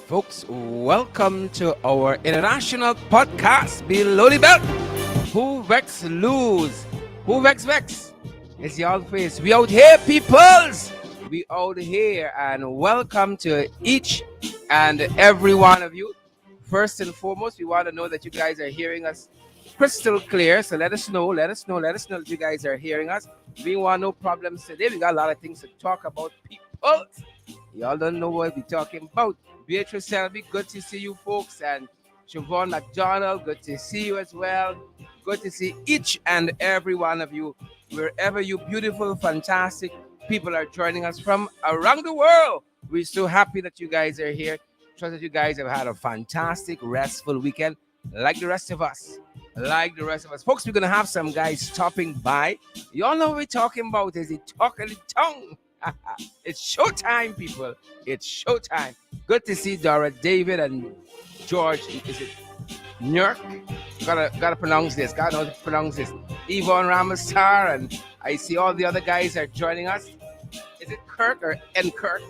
Folks, welcome to our international podcast, Below the Belt. Who vex lose? Who vex? It's y'all face. We out here, peoples. We out here, and welcome to each and every one of you. First and foremost, we want to know that you guys are hearing us crystal clear. So let us know that you guys are hearing us. We want no problems today. We got a lot of things to talk about, people. Y'all don't know what we're talking about. Beatrice Selby, good to see you folks. And Siobhan McDonald, good to see you as well. Good to see each and every one of you, wherever you beautiful, fantastic people are joining us from around the world. We're so happy that you guys are here. Trust that you guys have had a fantastic, restful weekend, like the rest of us. Like the rest of us. Folks, we're going to have some guys stopping by. Y'all know what we're talking about is the talk of the tongue. It's showtime, people. It's showtime. Good to see Dora, David, and George. Is it Nurk? Gotta pronounce this. Gotta know how to pronounce this. Yvonne Ramastar, and I see all the other guys are joining us. Is it Kirk or N Kirk?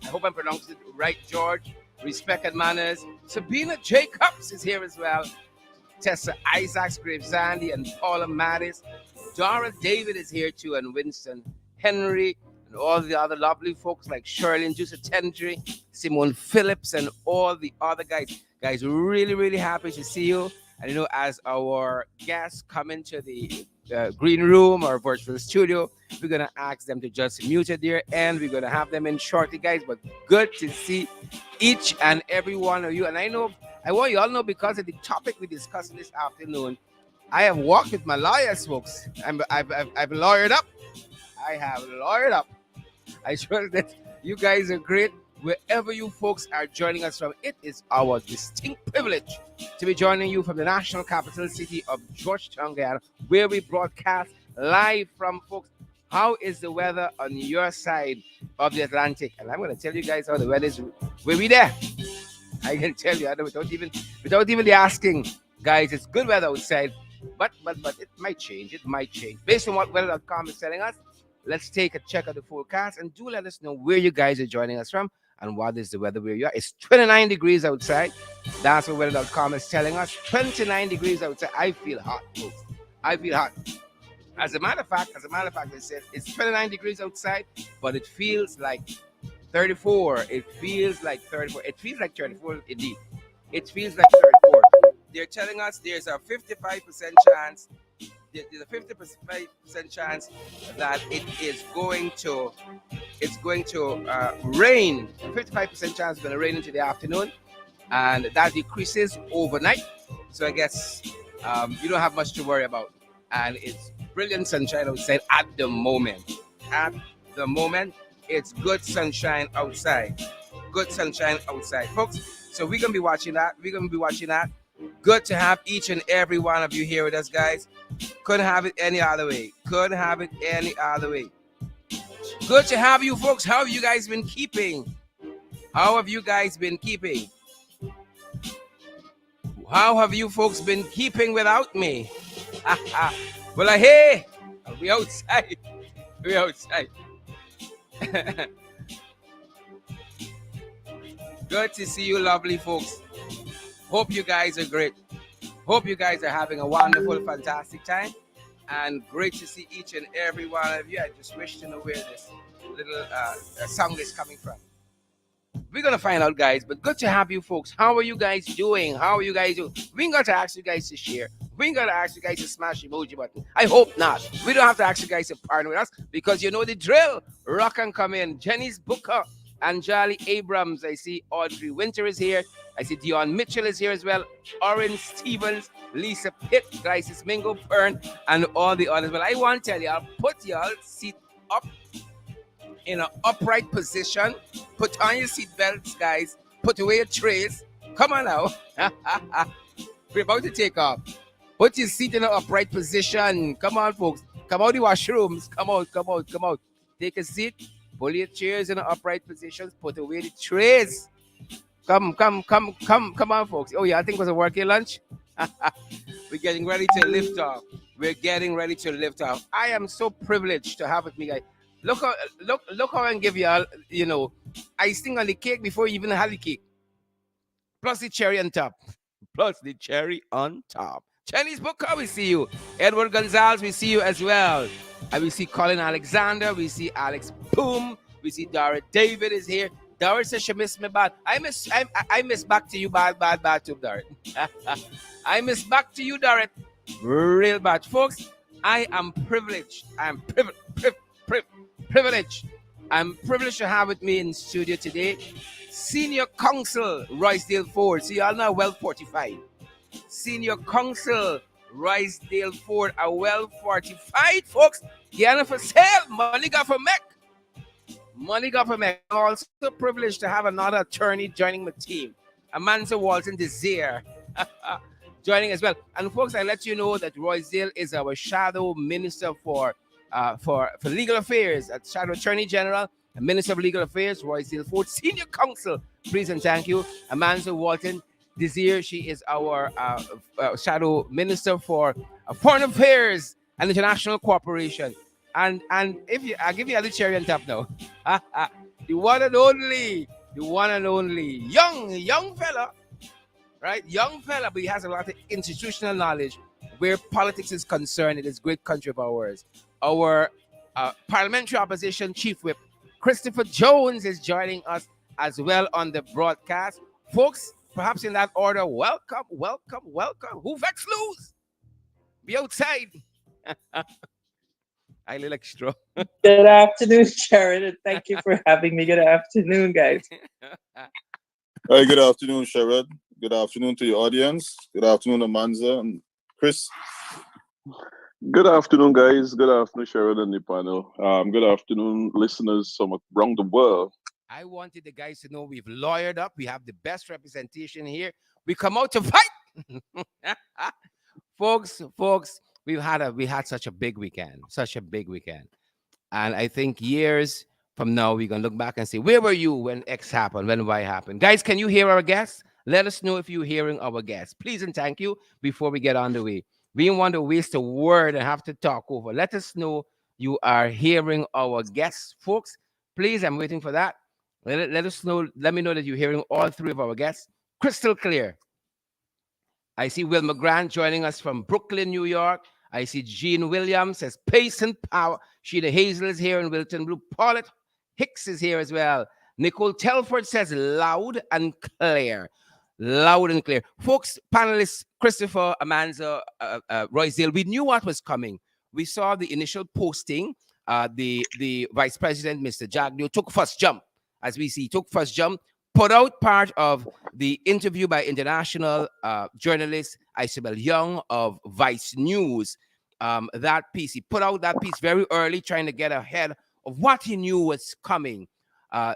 I hope I'm pronouncing it right, George. Respect and manners. Sabina Jacobs is here as well. Tessa Isaacs, Graves Sandy, and Paula Mattis. Dora David is here too, and Winston Henry, and all the other lovely folks like Shirley and Juice Tendry, Simone Phillips, and all the other guys. Guys, really, really happy to see you. And as our guests come into the green room or virtual studio, we're gonna ask them to just mute it there, and we're gonna have them in shortly, guys. But good to see each and every one of you. And I want you all know, because of the topic we're discussing this afternoon, I have walked with my lawyers, folks. I've lawyered up. I have lawyered up. I sure that you guys are great. Wherever you folks are joining us from, it is our distinct privilege to be joining you from the national capital city of Georgetown, Guyana, where we broadcast live from, folks. How is the weather on your side of the Atlantic? And I'm going to tell you guys how the weather is. Where we there? I can tell you, without even the asking, guys. It's good weather outside, but it might change. It might change based on what weather.com is telling us. Let's take a check of the forecast and do let us know where you guys are joining us from and what is the weather where you are. It's 29 degrees outside. That's what weather.com is telling us. 29 degrees outside. I feel hot, folks. I feel hot. As a matter of fact, they said it's 29 degrees outside, but it feels like 34. It feels like 34. It feels like 34 indeed. It feels like 34. They're telling us there's a 55% chance. There's a 50% chance that it's going to rain. 55% chance it's going to rain into the afternoon, and that decreases overnight. So I guess you don't have much to worry about, and it's brilliant sunshine outside at the moment. At the moment, it's good sunshine outside. Good sunshine outside, folks. So we're gonna be watching that. Good to have each and every one of you here with us, guys. Couldn't have it any other way. Good to have you folks. How have you guys been keeping? How have you folks been keeping without me? Well, hey, we outside. Good to see you, lovely folks. Hope you guys are great. Hope you guys are having a wonderful, fantastic time. And great to see each and every one of you. I just wish to know where this little song is coming from. We're going to find out, guys. But good to have you folks. How are you guys doing? We ain't got to ask you guys to share. We ain't got to ask you guys to smash the emoji button. I hope not. We don't have to ask you guys to partner with us, because you know the drill. Rock and come in. Jenny's Booker. Anjali Abrams. I see Audrey Winter is here. I see Dion Mitchell is here as well. Oren Stevens, Lisa Pitt, Glycis Mingo, Pern, and all the others. Well, I want to tell y'all, put y'all seat up in an upright position. Put on your seat belts, guys. Put away your trays. Come on now. We're about to take off. Put your seat in an upright position. Come on, folks. Come out the washrooms. Come out. Take a seat. Pull your chairs in an upright position. Put away the trays. Come on, folks. Oh, yeah, I think it was a working lunch. We're getting ready to lift off. I am so privileged to have with me, guys. Look how I can give y'all, icing on the cake before you even have the cake. plus the cherry on top. Plus the cherry on top. Chinese Booker, we see you. Edward Gonzalez, we see you as well. And we see Colin Alexander, we see Alex Boom, we see Dara David is here. Dara says she missed me bad. I miss back to you bad too, Dara. I miss back to you, Dara. Real bad. Folks, I am privileged. Privileged. I'm privileged to have with me in studio today Senior Counsel Roycedale Ford. See, y'all know well 45. Senior Counsel Roycedale Ford, a well fortified, folks. Guyana for sale, money got for Mac. Money got for Mac. Also privileged to have another attorney joining my team, Amanda Walton Desire, joining as well. And folks, I let you know that Roycedale is our shadow minister for legal affairs, at Shadow Attorney General and Minister of Legal Affairs, Roycedale Ford, Senior Counsel. Please and thank you, Amanda Walton Desire. She is our Shadow Minister for Foreign Affairs and International Cooperation. And if you, I'll give you a little cherry on top now. the one and only, young fella, right? Young fella, but he has a lot of institutional knowledge where politics is concerned in this great country of ours. Our parliamentary opposition chief whip, Christopher Jones, is joining us as well on the broadcast. Folks, perhaps in that order, welcome. Who vex lose? Be outside. I look extra. Good afternoon, Sharon, and thank you for having me. Good afternoon, guys. Hi, good afternoon, Sherrod. Good afternoon to your audience. Good afternoon, Amanza and Chris. Good afternoon, guys. Good afternoon, Sharon and the panel. Good afternoon, listeners from around the world. I wanted the guys to know we've lawyered up. We have the best representation here. We come out to fight. folks, we had such a big weekend. And I think years from now, we're going to look back and say, where were you when X happened, when Y happened? Guys, can you hear our guests? Let us know if you're hearing our guests. Please and thank you before we get on the way. We don't want to waste a word and have to talk over. Let us know you are hearing our guests. Folks, please, I'm waiting for that. Let us know. Let me know that you're hearing all three of our guests. Crystal clear. I see Wilma Grant joining us from Brooklyn, New York. I see Jean Williams says pace and power. Sheila Hazel is here in Wilton Blue. Paulette Hicks is here as well. Nicole Telford says loud and clear. Loud and clear. Folks, panelists, Christopher, Amanda, Roycedale, we knew what was coming. We saw the initial posting. The Vice President, Mr. Jagdio, took first jump. As we see, took first jump, put out part of the interview by international journalist Isabel Young of Vice News. That piece, he put out that piece very early, trying to get ahead of what he knew was coming.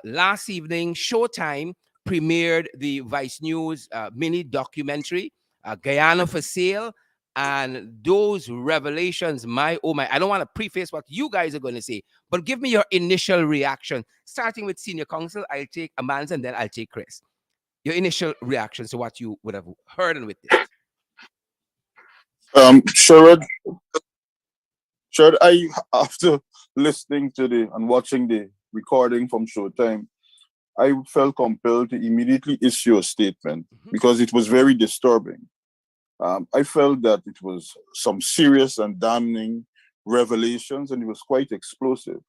Last evening, Showtime premiered the Vice News mini documentary, Guyana for Sale. And those revelations, my oh my, I don't want to preface what you guys are going to say, but give me your initial reaction. Starting with Senior Counsel, I'll take Amanda and then I'll take Chris. Your initial reactions to what you would have heard and witnessed. Sherrod, after listening to and watching the recording from Showtime, I felt compelled to immediately issue a statement because it was very disturbing. I felt that it was some serious and damning revelations, and it was quite explosive.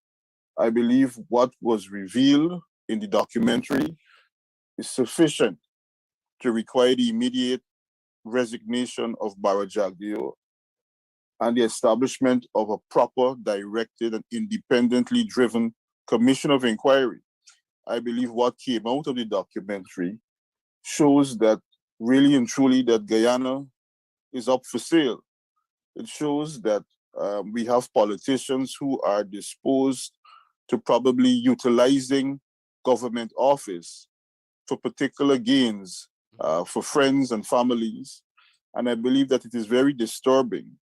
I believe what was revealed in the documentary is sufficient to require the immediate resignation of Bara Jagdeo and the establishment of a proper, directed, and independently driven commission of inquiry. I believe what came out of the documentary shows that really and truly that Guyana is up for sale. It shows that we have politicians who are disposed to probably utilizing government office for particular gains, for friends and families. And I believe that it is very disturbing.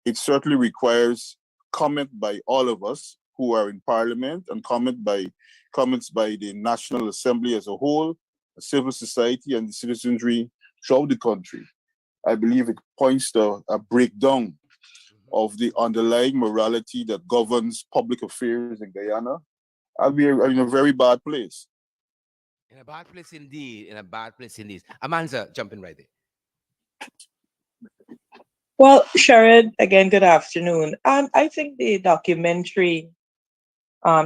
It certainly requires comment by all of us who are in Parliament and comments by the National Assembly as a whole, civil society and the citizenry throughout the country. I believe it points to a breakdown of the underlying morality that governs public affairs in Guyana. And we are in a very bad place. In a bad place indeed. In a bad place indeed. Amanza, jumping right there. Well, Sharon, again, good afternoon. I think the documentary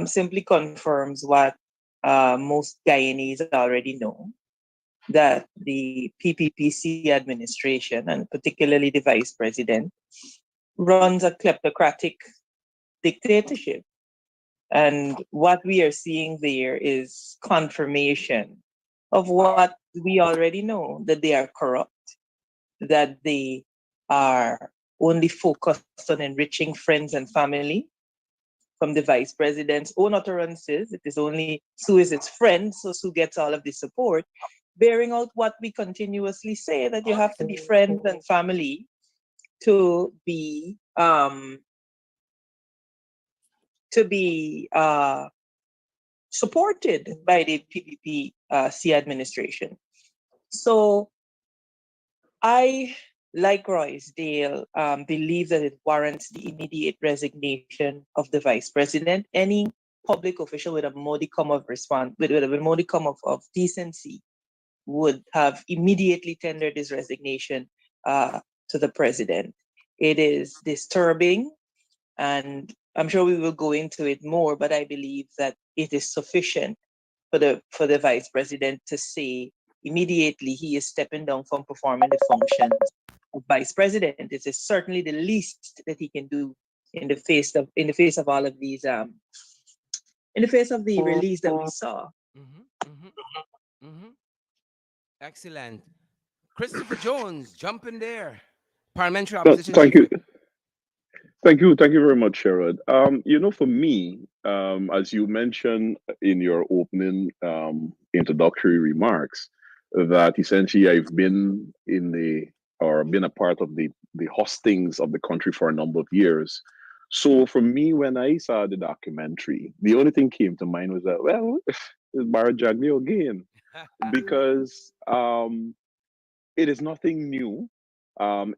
simply confirms what most Guyanese already know, that the PPPC administration, and particularly the vice president, runs a kleptocratic dictatorship. And what we are seeing there is confirmation of what we already know, that they are corrupt, that they are only focused on enriching friends and family. From the vice president's own utterances, it is only Sue is his friend, so Sue gets all of the support, bearing out what we continuously say, that you have to be friends and family to be supported by the PPP-C administration. So I, like Royce Dale, believe that it warrants the immediate resignation of the vice president. Any public official with a modicum of with a modicum of decency would have immediately tendered his resignation to the president. It is disturbing, and I'm sure we will go into it more, but I believe that it is sufficient for the vice president to say immediately he is stepping down from performing the functions of vice president. It is certainly the least that he can do in the face of all of these in the face of the release that we saw. Mm-hmm, mm-hmm, mm-hmm. Excellent. Christopher Jones, jump in there. Parliamentary No, Opposition thank Chief you. Whip. Thank you very much, Sherrod. For me, as you mentioned in your opening introductory remarks, that essentially I've been been a part of the hostings of the country for a number of years. So for me, when I saw the documentary, the only thing came to mind was that, well, it's Barra Jagdeo again, because it is nothing new.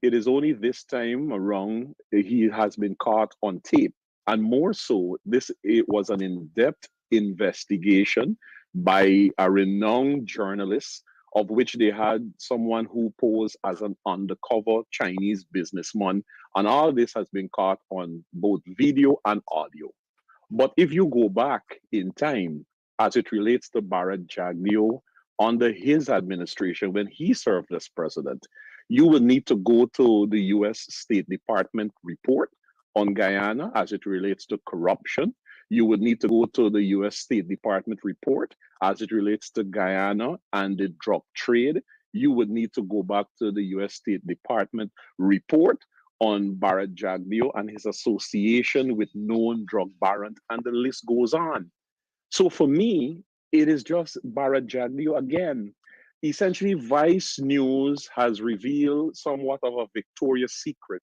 It is only this time around he has been caught on tape, and more so, it was an in-depth investigation by a renowned journalist, of which they had someone who posed as an undercover Chinese businessman, and all this has been caught on both video and audio. But if you go back in time, as it relates to Bharat Jagdeo under his administration when he served as president, you will need to go to the US State Department report on Guyana as it relates to corruption. You would need to go to the US State Department report as it relates to Guyana and the drug trade. You would need to go back to the US State Department report on Bharat Jagdeo and his association with known drug barons, and the list goes on. So for me, it is just Bharat Jagdeo again. Essentially, Vice News has revealed somewhat of a Victoria's Secret,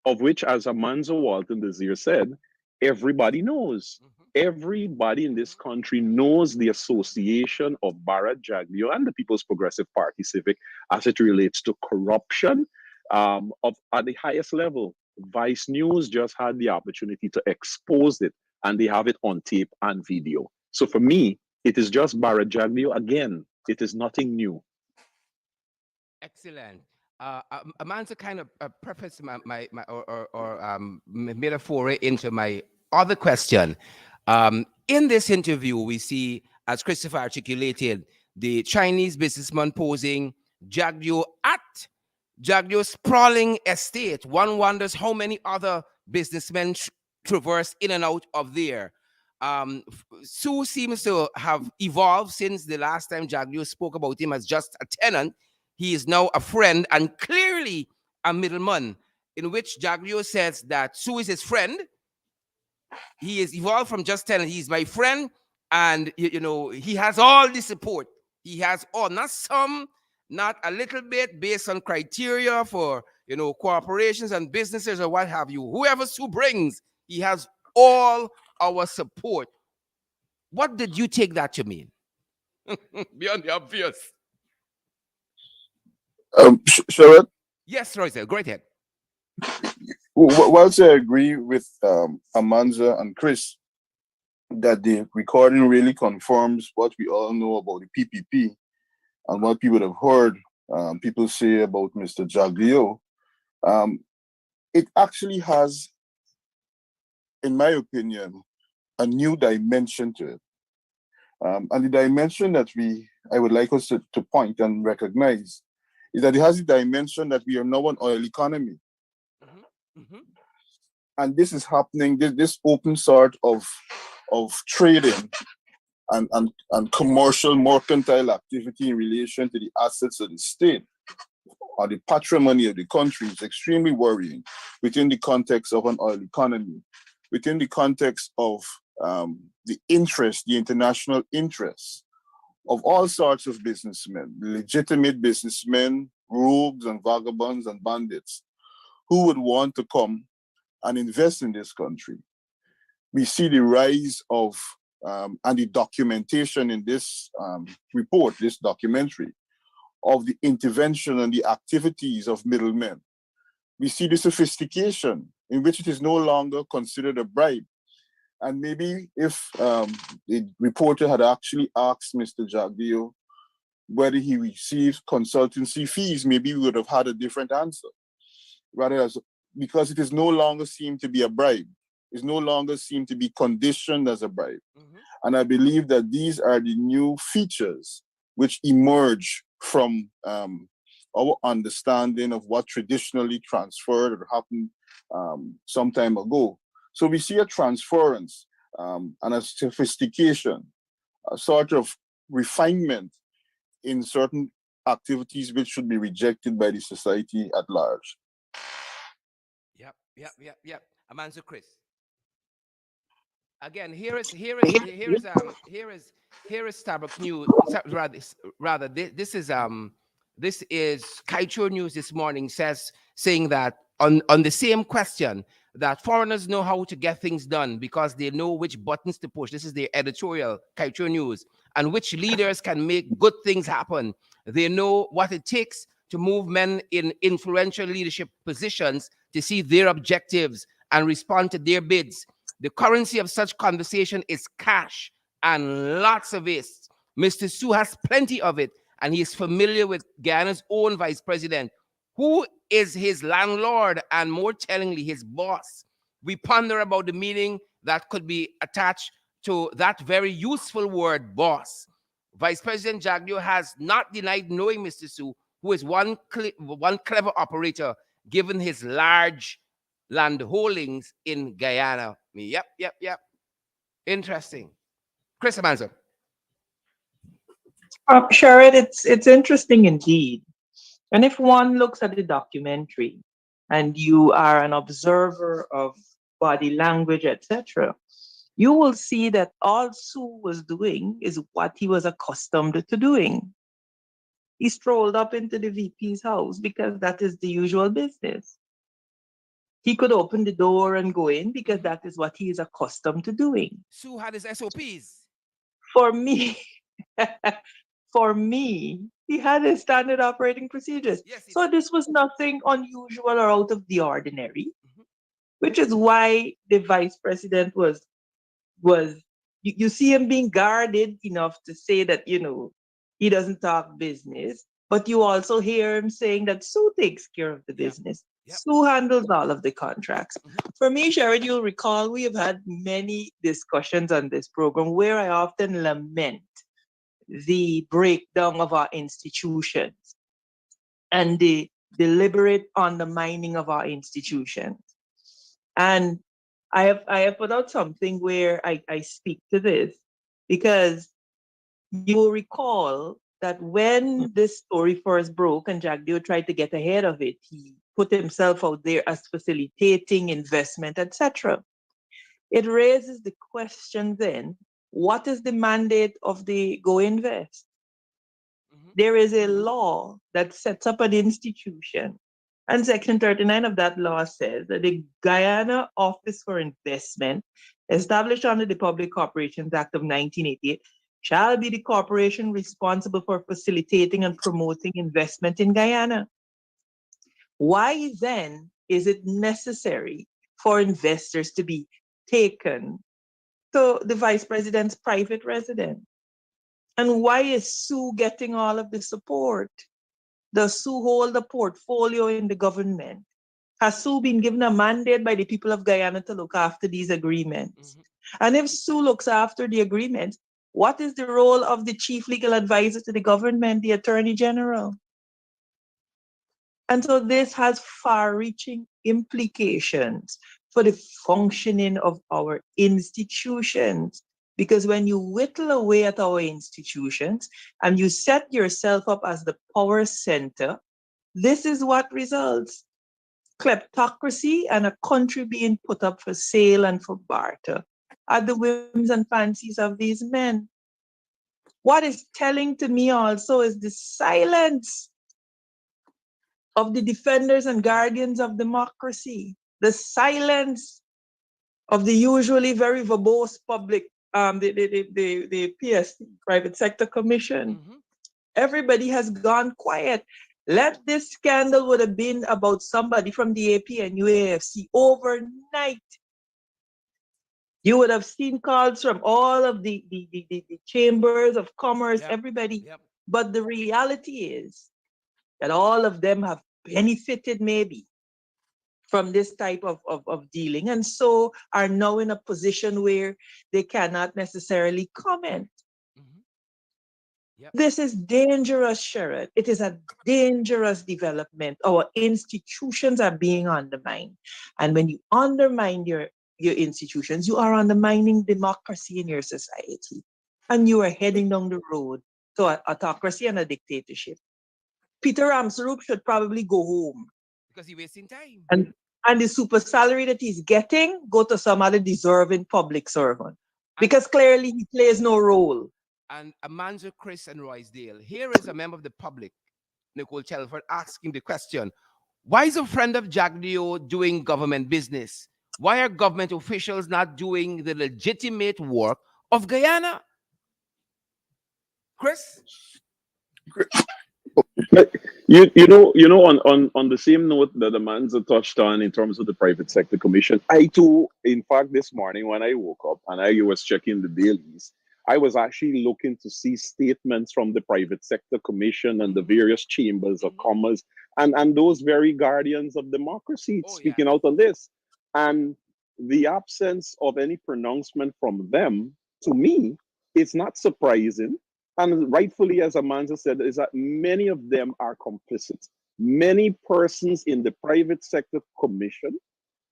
of which, as Amanzo Walton Desir said, everybody knows. Mm-hmm, Everybody in this country knows the association of Bharat Jagdeo and the People's Progressive Party Civic as it relates to corruption of at the highest level. Vice News just had the opportunity to expose it, and they have it on tape and video. So for me, it is just Bharat Jagdeo again. It is nothing new. excellent. Amanza kind of prefaced made a foray into my other question. In this interview, we see, as Christopher articulated, the Chinese businessman posing Jagdeo at Jagdeo's sprawling estate. One wonders how many other businessmen traverse in and out of there. Sue seems to have evolved since the last time Jagdeo spoke about him as just a tenant. He is now a friend and clearly a middleman, in which Jagdeo says that Sue is his friend. He is evolved from just tenant. He's my friend, and he has all the support. He has all, not some, not a little bit, based on criteria for corporations and businesses or what have you. Whoever Sue brings, he has all our support. What did you take that to mean? Beyond the obvious. Sherrod, Yes, Royce, go right ahead. whilst I agree with Amanza and Chris, that the recording really confirms what we all know about the PPP and what people have heard people say about Mr. Jaglio. Um, it actually has, in my opinion, a new dimension to it. And the dimension that I would like us to point and recognize is that it has the dimension that we are now an oil economy. Mm-hmm. Mm-hmm. And this is happening, this open sort of trading and commercial mercantile activity in relation to the assets of the state or the patrimony of the country is extremely worrying within the context of an oil economy, within the context of the interest, the international interests of all sorts of businessmen, legitimate businessmen, rogues and vagabonds and bandits who would want to come and invest in this country. We see the rise of and the documentation in this report, this documentary, of the intervention and the activities of middlemen. We see the sophistication in which it is no longer considered a bribe. And maybe if the reporter had actually asked Mr. Jagdeo whether he receives consultancy fees, maybe we would have had a different answer. Because it is no longer seen to be a bribe. It's no longer seen to be conditioned as a bribe. Mm-hmm. And I believe that these are the new features which emerge from our understanding of what traditionally transferred or happened some time ago. So we see a transference and a sophistication, a sort of refinement in certain activities which should be rejected by the society at large. Yep. Amanzo Chris. Again, here is Starbucks News. Rather, this is Kaicho News this morning saying that on the same question that foreigners know how to get things done because they know which buttons to push. This is the editorial, Kaicho News, and which leaders can make good things happen. They know what it takes to move men in influential leadership positions to see their objectives and respond to their bids. The currency of such conversation is cash and lots of it. Mr. Su has plenty of it, and he is familiar with Guyana's own vice president, who is his landlord and, more tellingly, his boss. We ponder about the meaning that could be attached to that very useful word, boss. Vice President Jagdeo has not denied knowing Mr. Su, who is one clever operator, given his large land holdings in Guyana. Yep. Interesting. Chris Amanzo. Sherrod, it's interesting indeed. And if one looks at the documentary and you are an observer of body language, etc., you will see that all Sue was doing is what he was accustomed to doing. He strolled up into the VP's house because that is the usual business. He could open the door and go in because that is what he is accustomed to doing. Sue had his SOPs. For me, he had his standard operating procedures. Yes, so this was nothing unusual or out of the ordinary, which is why the vice president was you see him being guarded enough to say that, he doesn't talk business, but you also hear him saying that Sue takes care of the business. Yep. Sue handles all of the contracts. For me, Sherrod, you'll recall we have had many discussions on this program where I often lament the breakdown of our institutions and the deliberate undermining of our institutions. And I have put out something where I speak to this because you will recall that when this story first broke and Jagdeo tried to get ahead of it, he put himself out there as facilitating investment, etc. It raises the question then, what is the mandate of the Go Invest? There is a law that sets up an institution, and Section 39 of that law says that the Guyana Office for Investment, established under the Public Corporations Act of 1988, shall be the corporation responsible for facilitating and promoting investment in Guyana. Why then is it necessary for investors to be taken to the vice president's private residence? And why is Sue getting all of the support? Does Sue hold a portfolio in the government? Has Sue been given a mandate by the people of Guyana to look after these agreements? And if Sue looks after the agreements, what is the role of the chief legal advisor to the government, the attorney general? And so this has far reaching implications for the functioning of our institutions. Because when you whittle away at our institutions and you set yourself up as the power center, this is what results: kleptocracy and a country being put up for sale and for barter at the whims and fancies of these men. What is telling to me also is the silence of the defenders and guardians of democracy, the silence of the usually very verbose public, the PSC, Private Sector Commission. Everybody has gone quiet. Let this scandal would have been about somebody from the AP and UAFC overnight. You would have seen calls from all of the chambers of commerce, everybody. But the reality is that all of them have benefited maybe from this type of dealing, and so are now in a position where they cannot necessarily comment. This is dangerous, Sherrod. It is a dangerous development. Our institutions are being undermined. And when you undermine your institutions, you are undermining democracy in your society. And you are heading down the road to an autocracy and a dictatorship. Peter Ramsarup should probably go home. Because he's wasting time. And the super salary that he's getting, go to some other deserving public servant. Because clearly he plays no role. And Amanzo, Chris, and Roysdale, here is a member of the public, Nicole Chelford, asking the question: why is a friend of Jagdeo doing government business? Why are government officials not doing the legitimate work of Guyana? Chris? You know, on the same note that Amanza touched on in terms of the private sector commission, I too, in fact, this morning when I woke up and I was checking the dailies, I was actually looking to see statements from the private sector commission and the various chambers of commerce and those very guardians of democracy speaking out on this. And the absence of any pronouncement from them, to me, is not surprising. And rightfully, as Amanda said, is that many of them are complicit. Many persons in the private sector commission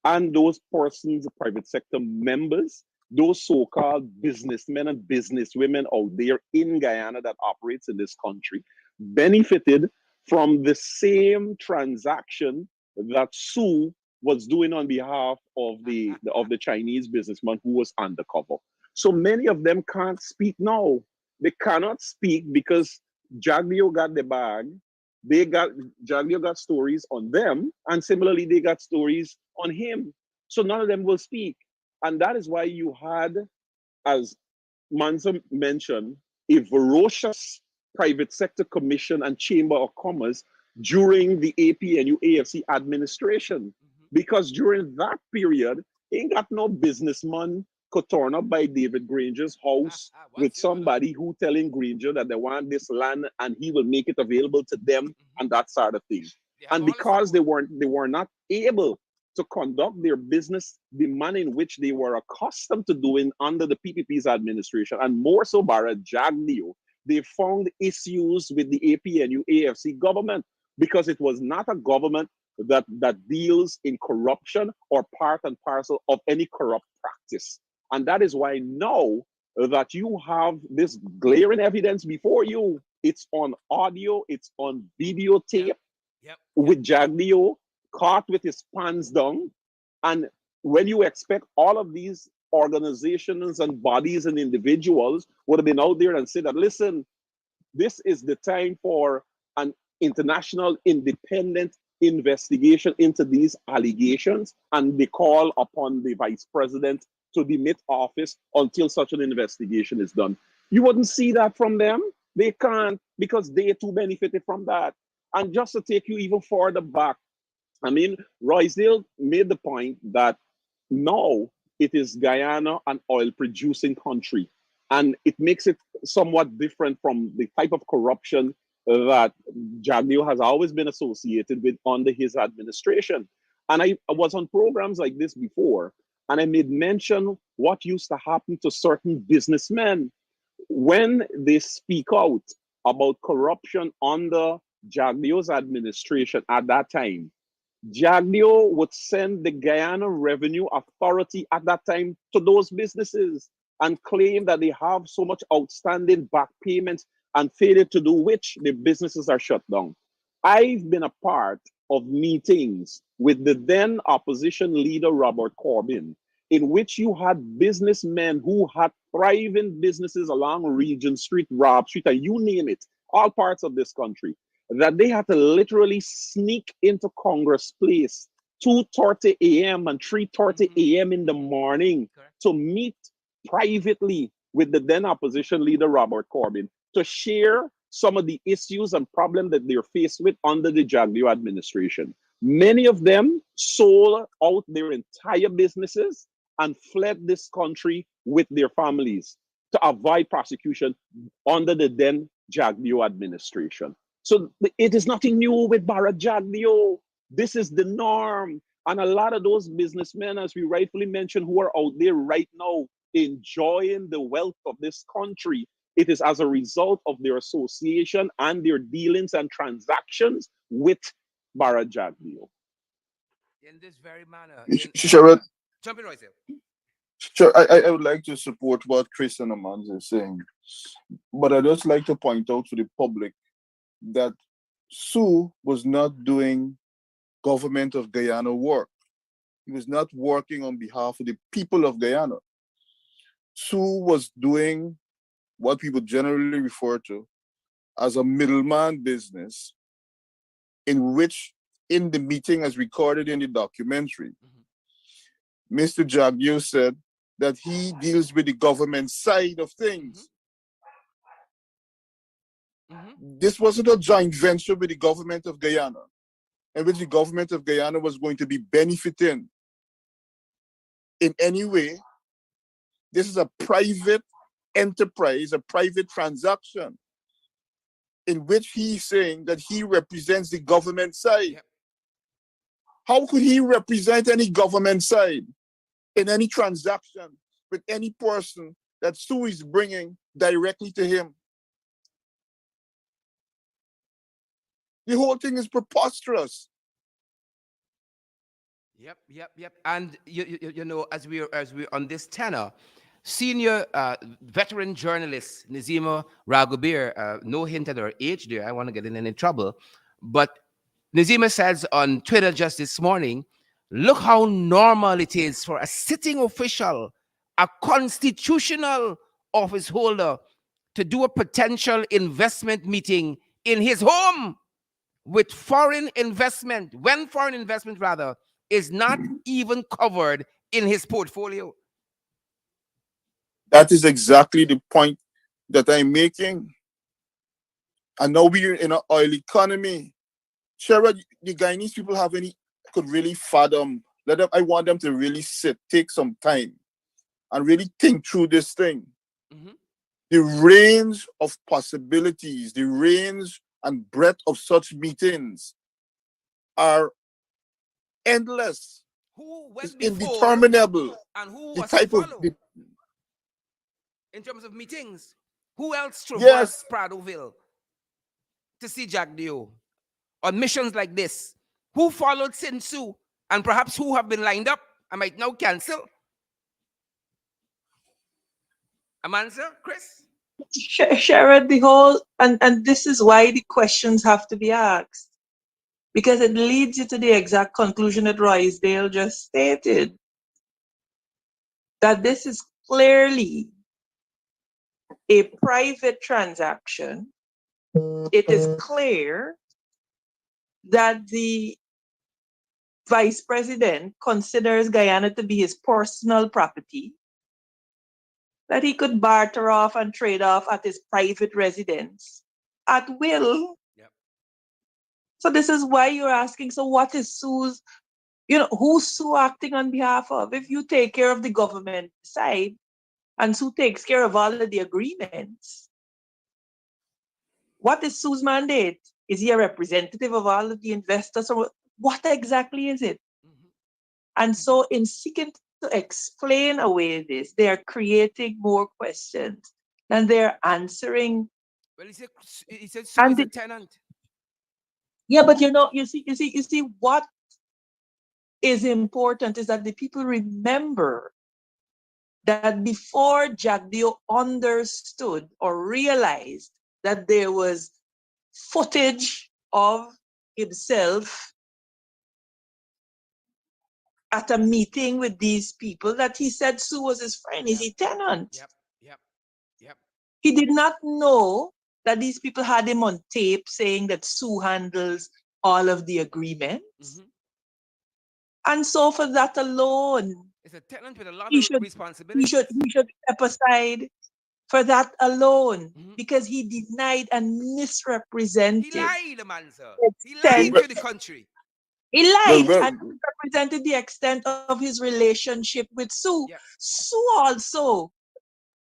and those persons, the private sector members, those so-called businessmen and businesswomen out there in Guyana that operates in this country, benefited from the same transaction that Sue was doing on behalf of the Chinese businessman who was undercover. So many of them can't speak now. They cannot speak because Jaglio got the bag. Jaglio got stories on them, and similarly, they got stories on him. So none of them will speak. And that is why you had, as Mansa mentioned, a ferocious private sector commission and chamber of commerce during the APNU AFC administration. Because during that period, ain't got no businessman could turn up by David Granger's house with somebody who telling Granger that they want this land and he will make it available to them and that sort of thing. And because they were not able to conduct their business the manner in which they were accustomed to doing under the PPP's administration, and more so Barra Jagdeo, they found issues with the APNU AFC government because it was not a government that deals in corruption or part and parcel of any corrupt practice. And that is why now that you have this glaring evidence before you, it's on audio, it's on videotape with Jagdeo caught with his pants down. And when you expect all of these organizations and bodies and individuals would have been out there and said that, listen, this is the time for an international independent investigation into these allegations, and they call upon the vice president to demit office until such an investigation is done. You wouldn't see that from them. They can't, because they too benefited from that. And just to take you even further back, I mean, Roysdale made the point that now it is Guyana, an oil producing country. And it makes it somewhat different from the type of corruption that Jagdeo has always been associated with under his administration. And I was on programs like this before, and I made mention what used to happen to certain businessmen when they speak out about corruption under Jagdeo's administration at that time. Jagdeo would send the Guyana Revenue Authority at that time to those businesses and claim that they have so much outstanding back payments and failure to do which the businesses are shut down. I've been a part of meetings with the then opposition leader Robert Corbyn, in which you had businessmen who had thriving businesses along Regent Street, Robb Street, and you name it, all parts of this country, that they had to literally sneak into Congress Place 2:30 a.m. and 3:30 a.m. in the morning to meet privately with the then opposition leader Robert Corbyn to share some of the issues and problems that they're faced with under the Jagdeo administration. Many of them sold out their entire businesses and fled this country with their families to avoid prosecution under the then Jagdeo administration. So it is nothing new with Bharat Jagdeo. This is the norm. And a lot of those businessmen, as we rightfully mentioned, who are out there right now enjoying the wealth of this country, it is as a result of their association and their dealings and transactions with Bharat Jagdeo. In this very manner, Sherrod, jump in, Royce. sure, I would like to support what Chris and Amanda is saying, but I'd just like to point out to the public that Sue was not doing government of Guyana work. He was not working on behalf of the people of Guyana. Sue was doing what people generally refer to as a middleman business, in which, in the meeting as recorded in the documentary, Mr. Jagdeo said that he deals with the government side of things. This wasn't a joint venture with the government of Guyana, in which the government of Guyana was going to be benefiting in any way. This is a private enterprise, a private transaction, in which he's saying that he represents the government side. Yep. How could he represent any government side in any transaction with any person that Sue is bringing directly to him? The whole thing is preposterous. Yep. And you know, as we're on this tenor, senior veteran journalist Nazima Raghubir, no hint at her age there, I want to get in any trouble, but Nazima says on Twitter just this morning, look how normal it is for a sitting official, a constitutional office holder, to do a potential investment meeting in his home with foreign investment, when foreign investment rather is not even covered in his portfolio. That is exactly the point that I'm making. And now we're in an oil economy. Sherrod, the Guyanese people could really fathom. I want them to really take some time and really think through this thing. The range of possibilities, the range and breadth of such meetings are endless. Who went it's before indeterminable. And who The was type to of follow? In terms of meetings, who else yes. traversed Pradoville to see Jagdeo on missions like this? Who followed Sinsu? And perhaps who have been lined up and might now cancel? Amanda, Chris? Sherrod, the whole, and this is why the questions have to be asked, because it leads you to the exact conclusion that Roysdale just stated, that this is clearly a private transaction. It is clear that the vice president considers Guyana to be his personal property, that he could barter off and trade off at his private residence at will. Yep. So this is why you're asking, so what is Sue's, Who's Sue acting on behalf of? If you take care of the government side and Sue takes care of all of the agreements, what is Sue's mandate? Is he a representative of all of the investors, or what exactly is it? Mhm. And so, in seeking to explain away this, they are creating more questions than they're answering. Well, he said Sue And is a tenant. yeah, but you see, what is important is that the people remember that before Jagdeo understood or realized that there was footage of himself at a meeting with these people, that he said Sue was his friend, is a tenant. Yep, yep, yep. He did not know that these people had him on tape saying that Sue handles all of the agreements. Mhm. And so for that alone, It's a tenant with a lot he of should he responsibilities. should he should step aside for that alone, Mhm. because he denied and He misrepresented lied, the man, sir. the He lied extent. Well, to the country. He well, lied well, and misrepresented the extent of his relationship with Sue. Yep. Sue also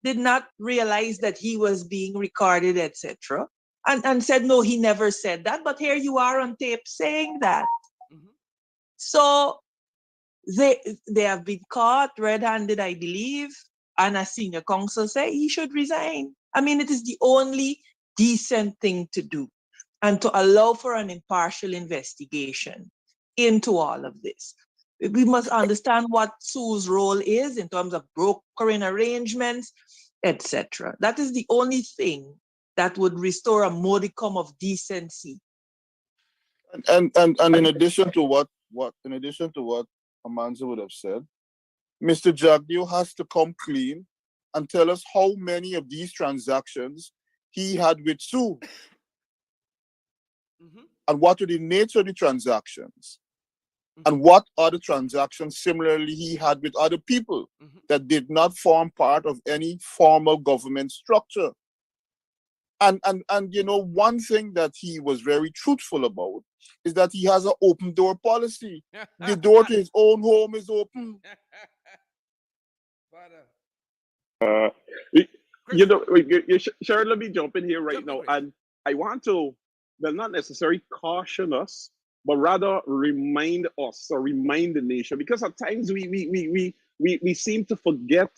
did not realize that he was being recorded, etc. And said, no, he never said that. But here you are on tape saying that. Mhm. So they have been caught red-handed, I believe, and a senior counsel say he should resign. I mean, it is the only decent thing to do, and to allow for an impartial investigation into all of this. We must understand what Sue's role is in terms of brokering arrangements, etc. That is the only thing that would restore a modicum of decency. and in addition to what Amanza would have said, Mr. Jagdeo has to come clean and tell us how many of these transactions he had with Sue Mhm. and what were the nature of the transactions and Mhm. what other transactions similarly he had with other people Mhm. that did not form part of any formal government structure. And one thing that he was very truthful about is that he has an open door policy. The door to his own home is open. Father, Uh, y- Chris, Sharon, let me jump in here right jump in, now. Chris. And I want to, well, not necessarily caution us, but rather remind us or remind the nation, because at times we seem to forget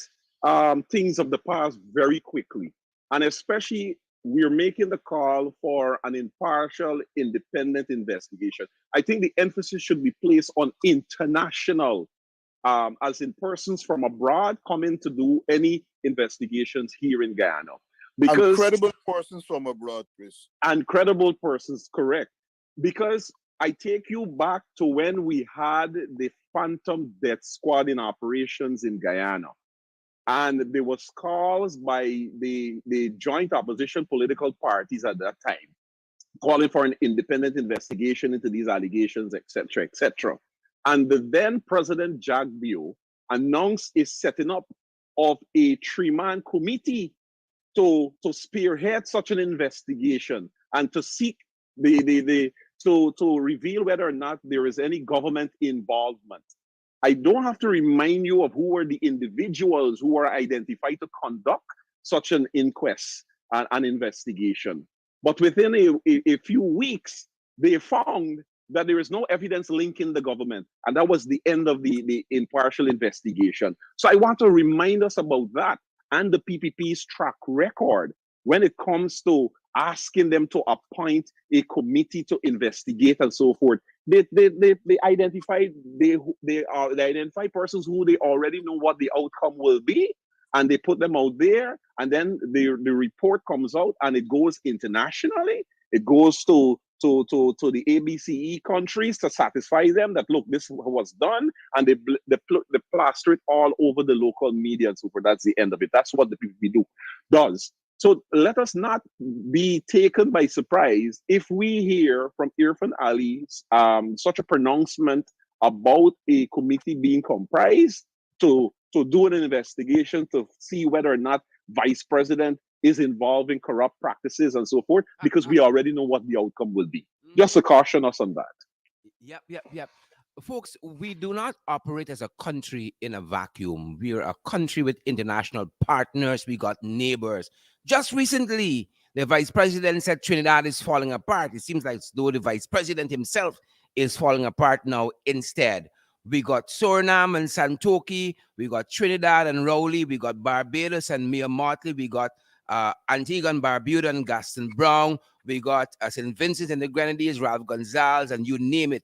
things of the past very quickly. And especially, we're making the call for an impartial, independent investigation. I think the emphasis should be placed on international, as in persons from abroad coming to do any investigations here in Guyana. And Because, credible persons from abroad, Chris. and credible persons, correct. Because I take you back to when we had the Phantom Death Squad in operations in Guyana. And there was calls by the joint opposition political parties at that time calling for an independent investigation into these allegations, etc., etc. And the then President Jagdeo announced a setting up of a three-man committee to spearhead such an investigation and to seek the to reveal whether or not there is any government involvement. I don't have to remind you of who were the individuals who were identified to conduct such an inquest and an investigation. But within a few weeks, they found that there is no evidence linking the government. And that was the end of the impartial investigation. So I want to remind us about that and the PPP's track record when it comes to asking them to appoint a committee to investigate and so forth. They identified they identify persons who they already know what the outcome will be, and they put them out there, and then the report comes out and it goes internationally. It goes to the ABCE countries to satisfy them that look, this was done, and they plaster it all over the local media and so forth. That's the end of it. That's what the PPP does. So let us not be taken by surprise if we hear from Irfan Ali such a pronouncement about a committee being comprised to do an investigation to see whether or not vice president is involved in corrupt practices and so forth, because we already know what the outcome will be. Mhm. Just to caution us on that. Yep, yep, yep. folks, we do not operate as a country in a vacuum. We're a country with international partners. We got neighbors. Just recently, the vice president said Trinidad is falling apart. It seems like as though the vice president himself is falling apart now instead. We got Suriname and Santoki. We got Trinidad and Rowley. We got Barbados and Mia Motley. We got Antigua and Barbuda and Gaston Brown. We got St. Vincent and the Grenadines, Ralph Gonzalez, and you name it,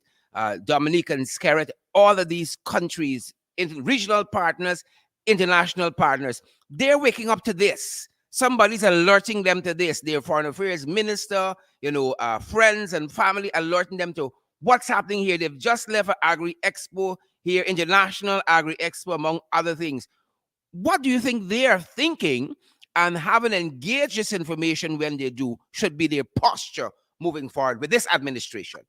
Dominica and Skerrit, all of these countries, regional partners, international partners, they're waking up to this. Somebody's alerting them to this. Their foreign affairs minister, friends and family alerting them to what's happening here. They've just left an Agri Expo here, International Agri Expo, among other things. What do you think they are thinking, and having engaged this information when they do should be their posture moving forward with this administration?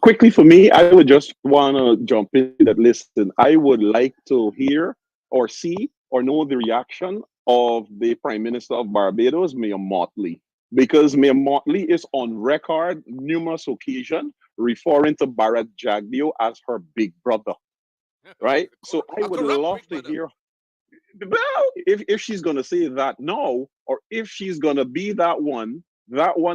Quickly for me, I would just want to jump in that. Listen, I would like to hear or see or know the reaction of the Prime Minister of Barbados, Mayor Motley, because Mayor Motley is on record numerous occasions referring to Barrett Jagdeo as her big brother, right? So I would love to hear. Well, if she's going to say that now, or if she's going to be that one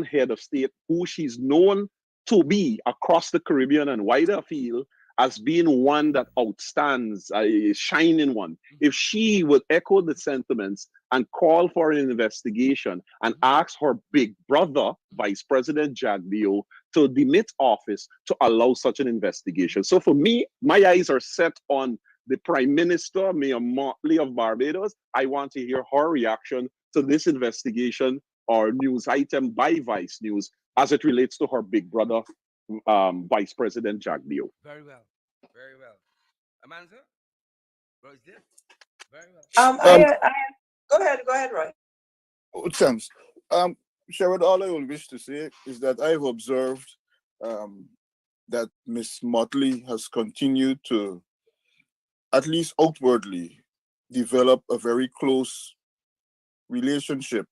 head of state who she's known to be across the Caribbean and wider field as being one that outstands, a shining one, if she would echo the sentiments and call for an investigation and ask her big brother, Vice President Jagdeo, to demit office to allow such an investigation. So for me, my eyes are set on the Prime Minister, Mayor Motley of Barbados. I want to hear her reaction to this investigation or news item by Vice News as it relates to her big brother, Vice President Jagdeo. Very well. Very well. Amanda? Royce did? Very well. Go ahead, Roy. Thanks. Sherrod, all I will wish to say is that I've observed that Miss Motley has continued to, at least outwardly, develop a very close relationship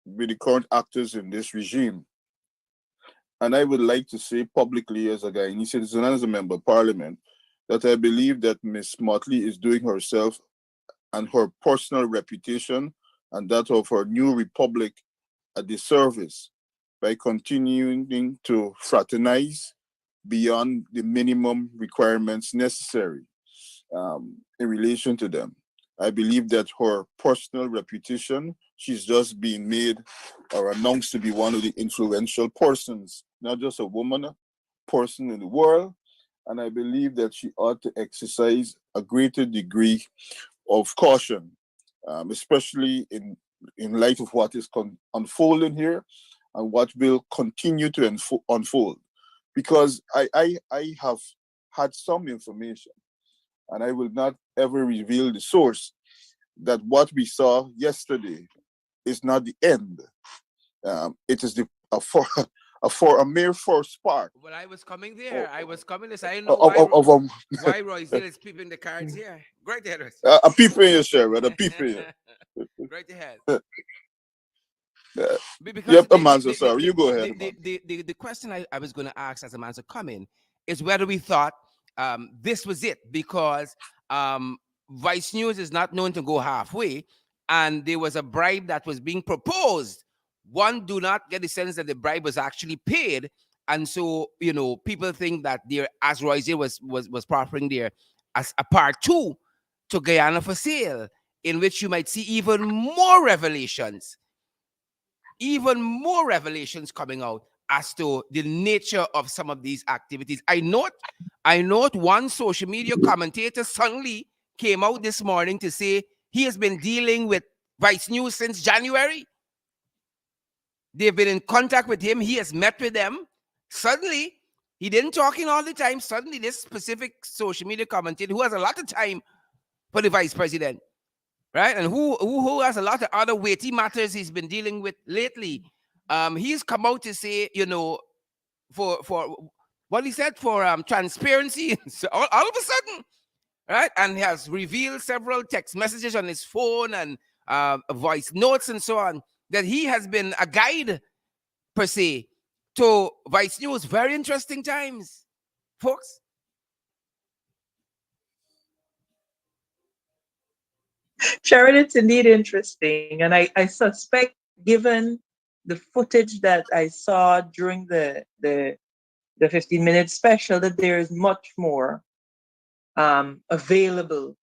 with the current actors in this regime. And I would like to say publicly, as a Guyanese citizen and as a member of parliament, that I believe that Miss Motley is doing herself and her personal reputation and that of her new republic a disservice by continuing to fraternize beyond the minimum requirements necessary in relation to them. I believe that her personal reputation, she's just being made or announced to be one of the influential persons, not just a woman, person in the world. And I believe that she ought to exercise a greater degree of caution, especially in light of what is unfolding here and what will continue to unfold. Because I have had some information, and I will not ever reveal the source, that what we saw yesterday is not the end. It is for a mere first part. Well, I was coming there. I was coming this. I know why Royce is peeping the cards here. Great ahead. A peep in your share, a peep in you. Great ahead. Yep, Amanza, sorry. You go ahead. The question I was going to ask as Amanza come in is whether we thought this was it, because Vice News is not known to go halfway, and there was a bribe that was being proposed. One do not get the sense that the bribe was actually paid, and so people think that there, as Royce was proffering there, as a part 2 to Guyana for Sale, in which you might see even more revelations coming out as to the nature of some of these activities. I note one social media commentator suddenly came out this morning to say he has been dealing with Vice News since January. They've been in contact with him. He has met with them. Suddenly, he didn't talk in all the time. Suddenly, this specific social media commentator who has a lot of time for the vice president, right? And who has a lot of other weighty matters he's been dealing with lately. He's come out to say, for what he said, for transparency, so all of a sudden, right? And he has revealed several text messages on his phone and voice notes and so on, that he has been a guide, per se, to Vice News. Very interesting times. folks? Sharon, it's indeed interesting. And I suspect, given the footage that I saw during the 15-minute special, that there is much more available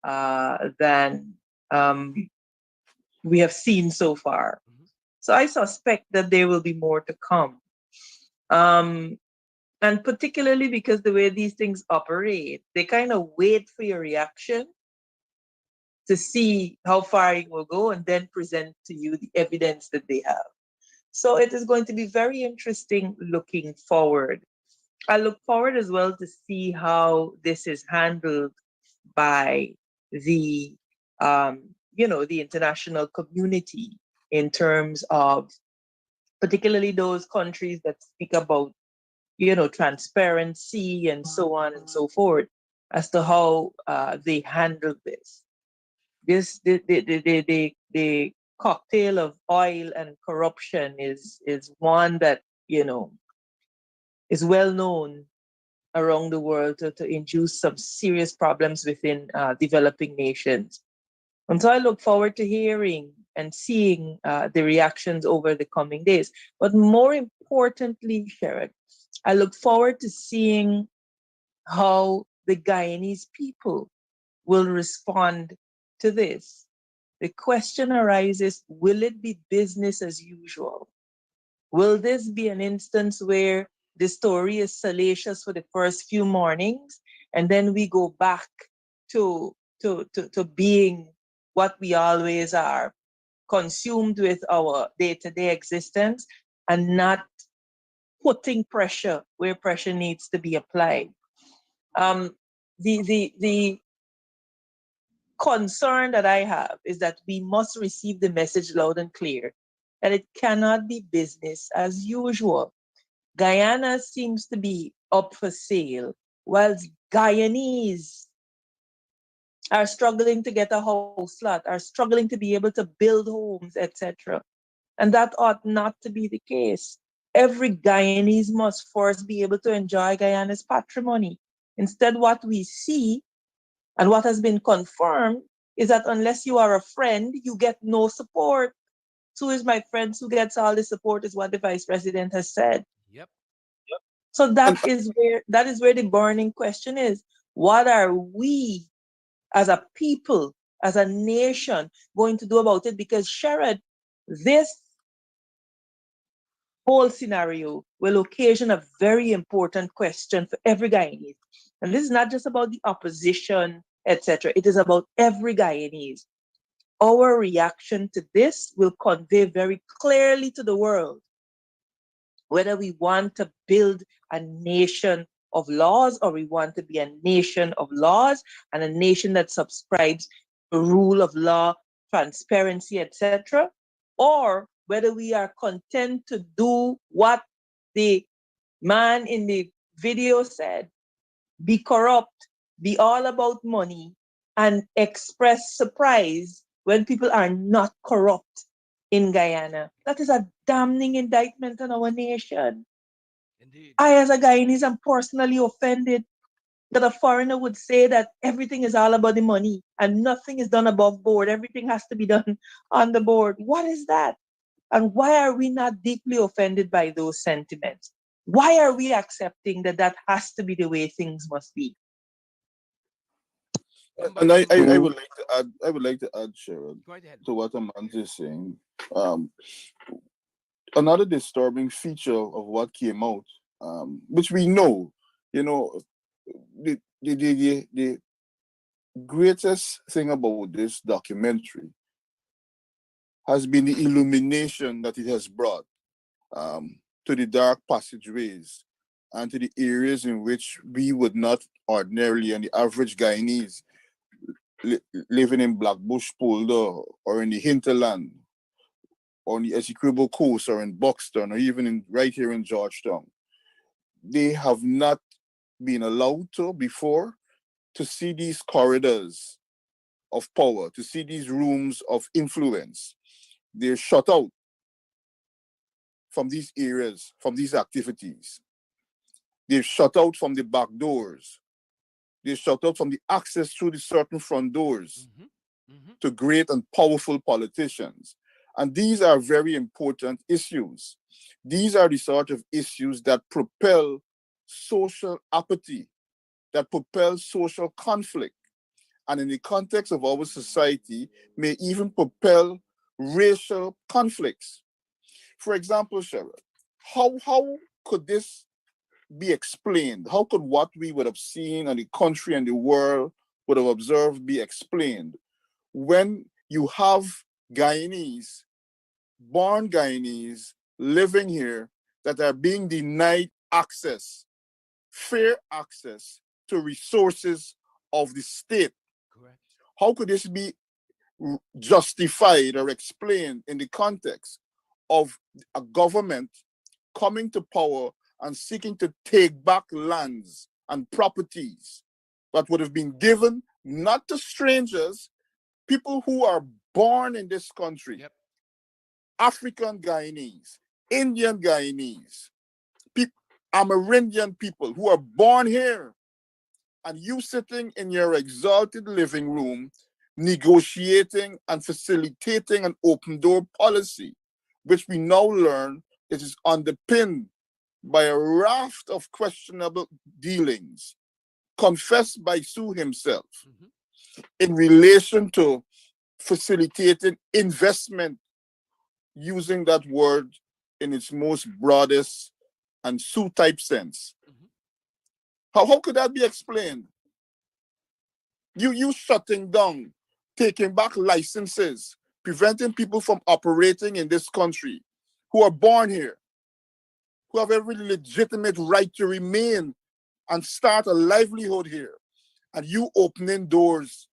than we have seen so far. Mhm. So I suspect that there will be more to come. Um, and particularly because the way these things operate, they kind of wait for your reaction to see how far you will go and then present to you the evidence that they have. So it is going to be very interesting looking forward. I look forward as well to see how this is handled by the the international community in terms of particularly those countries that speak about transparency and so on and so forth as to how they handle this. The cocktail of oil and corruption is one that is well known around the world to induce some serious problems within developing nations. And so I look forward to hearing and seeing the reactions over the coming days. But more importantly, Sharon, I look forward to seeing how the Guyanese people will respond to this. The question arises, will it be business as usual? Will this be an instance where the story is salacious for the first few mornings and then we go back to being what we always are, consumed with our day-to-day existence and not putting pressure where pressure needs to be applied? Um, the concern that I have is that we must receive the message loud and clear that it cannot be business as usual. Guyana seems to be up for sale, whilst Guyanese are struggling to get a house lot, are struggling to be able to build homes, etc. And that ought not to be the case. Every Guyanese must first be able to enjoy Guyana's patrimony. Instead, what we see and what has been confirmed is that unless you are a friend, you get no support. Who is my friend? Who gets all the support is what the vice president has said. Yep. So And that is where the burning question is. What are we as a people, as a nation, going to do about it? Because Sherrod, this whole scenario will occasion a very important question for every Guyanese. And this is not just about the opposition, etc. It is about every Guyanese. Our reaction to this will convey very clearly to the world whether we want to build a nation of laws or we want to be a nation of laws and a nation that subscribes to rule of law, transparency, etc., or whether we are content to do what the man in the video said, be corrupt, be all about money, and express surprise when people are not corrupt in Guyana. That is a damning indictment on our nation. Indeed. I, as a Guyanese, am personally offended that a foreigner would say that everything is all about the money and nothing is done above board. Everything has to be done on the board. What is that? And why are we not deeply offended by those sentiments? Why are we accepting that that has to be the way things must be? and I, Somebody I, I Mm, would like to add, Sharon, go right ahead. to what Amanda is saying. Um, Another disturbing feature of what came out, which we know, you know, the greatest thing about this documentary has been the illumination that it has brought to the dark passageways and to the areas in which we would not ordinarily, and the average Guyanese li- living in Blackbush Polder or in the hinterland or on the Essequibo Coast or in Buxton or even right here in Georgetown, they have not been allowed to before to see these corridors of power, to see these rooms of influence. They're shut out from these areas, from these activities. They're shut out from the back doors. They're shut out from the access through the certain front doors to great and powerful politicians. And these are very important issues. These are the sort of issues that propel social apathy, that propel social conflict, and in the context of our society, may even propel racial conflicts. For example, Sharon, how could this be explained? How could what we would have seen in the country and the world would have observed be explained when you have Guyanese, born Guyanese, living here that are being denied access, fair access to resources of the state? Correct. How could this be justified or explained in the context of a government coming to power and seeking to take back lands and properties that would have been given not to strangers, people who are born in this country, Yep. African Guyanese, Indian Guyanese, Amerindian people who are born here, and you sitting in your exalted living room negotiating and facilitating an open door policy, which we now learn it is underpinned by a raft of questionable dealings confessed by Sue himself in relation to facilitating investment, using that word in its most broadest and Sue type sense. How could that be explained? You shutting down, taking back licenses, preventing people from operating in this country who are born here, who have every legitimate right to remain and start a livelihood here, and you opening doors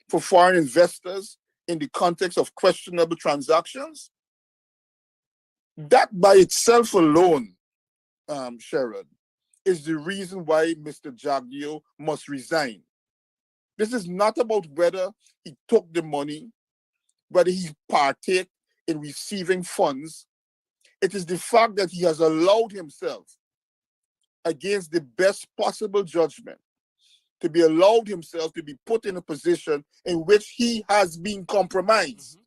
for foreign investors in the context of questionable transactions? That by itself alone, Sharon, is the reason why Mr. Jagdeo must resign. This is not about whether he took the money, whether he partake in receiving funds. It is the fact that he has allowed himself, against the best possible judgment, to be allowed himself to be put in a position in which he has been compromised.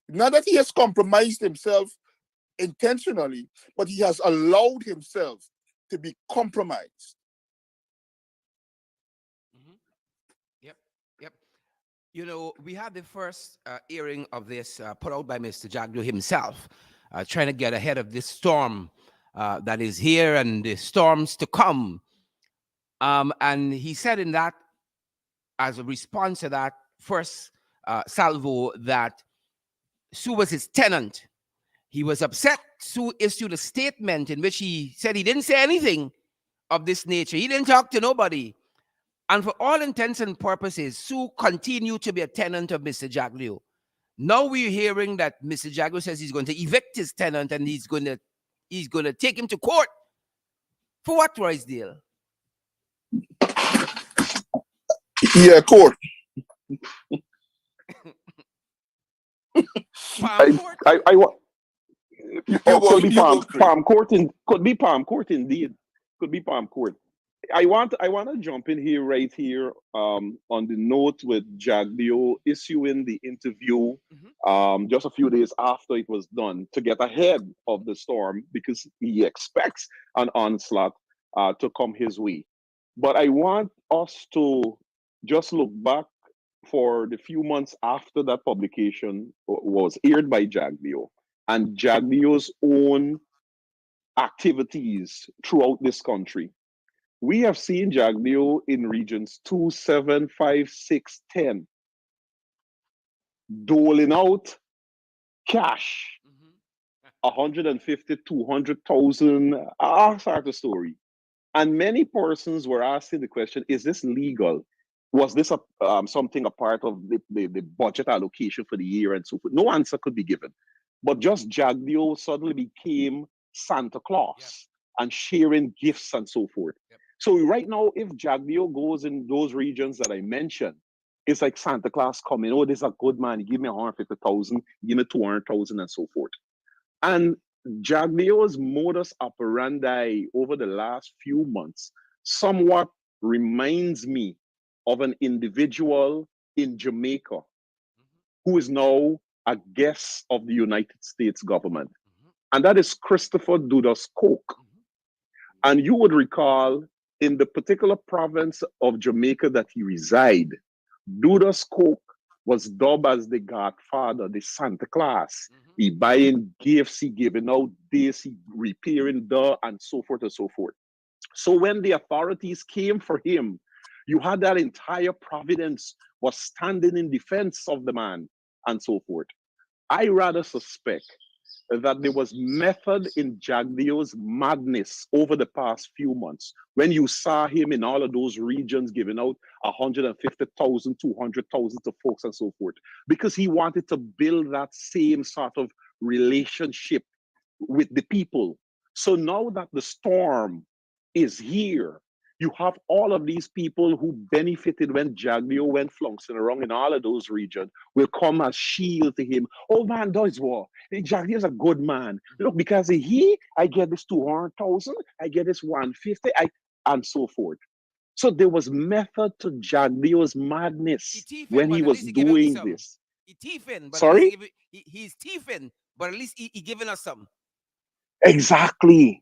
Not that he has compromised himself intentionally, but he has allowed himself to be compromised. Yep, yep. You know, we had the first airing of this put out by Mr. Jagdo himself, trying to get ahead of this storm that is here and the storms to come. And he said in that, as a response to that first salvo, that Sue was his tenant. He was upset. Sue issued a statement in which he said he didn't say anything of this nature. He didn't talk to nobody. And for all intents and purposes, Sue continued to be a tenant of Mr. Jagdeo. Now we're hearing that Mr. Jagdeo says he's going to evict his tenant and he's going to take him to court. For what, Roysdale? Yeah, court. Palm court? Could be You go, Chris. Palm Court could be Palm Court indeed. Could be Palm Court. I want to jump in here right here on the note with Jagdeo issuing the interview just a few days after it was done to get ahead of the storm because he expects an onslaught to come his way. But I want us to just look back for the few months after that publication was aired by Jagdeo and Jagdeo's own activities throughout this country. We have seen Jagdeo in regions 2, 7, 5, 6, 10 doling out cash, 150, 200,000, start the story. And many persons were asking the question, is this legal? Was this something a part of the budget allocation for the year and so forth? No answer could be given. But just Jagdeo suddenly became Santa Claus and sharing gifts and so forth. So right now, if Jagdeo goes in those regions that I mentioned, it's like Santa Claus coming, oh, this is a good man, give me 150,000, give me 200,000 and so forth. And Jaglio's modus operandi over the last few months somewhat reminds me of an individual in Jamaica who is now a guest of the United States government, and that is Christopher Dudas Coke. And you would recall in the particular province of Jamaica that he reside, Dudas Coke was dubbed as the Godfather, the Santa Claus. He buying gifts, he giving out this, he repairing the, and so forth and so forth. So when the authorities came for him, you had that entire province was standing in defense of the man and so forth. I rather suspect that there was method in Jaglio's madness over the past few months when you saw him in all of those regions giving out 150,000, 200,000 to folks and so forth, because he wanted to build that same sort of relationship with the people. So now that the storm is here, you have all of these people who benefited when Jaglio went flouncing around in all of those regions will come as shield to him. Oh man, does war. Jaglio's a good man. Look, because I get this 200,000, I get this 150, and so forth. So there was method to Jaglio's madness when he was doing this. He thieving, but Sorry? at least he's thieving, but at least he giving us something. Exactly.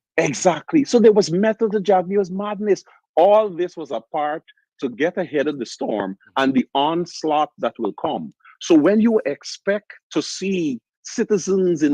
So there was method to Jaglio's madness. All this was a part to get ahead of the storm and the onslaught that will come. So when you expect to see citizens in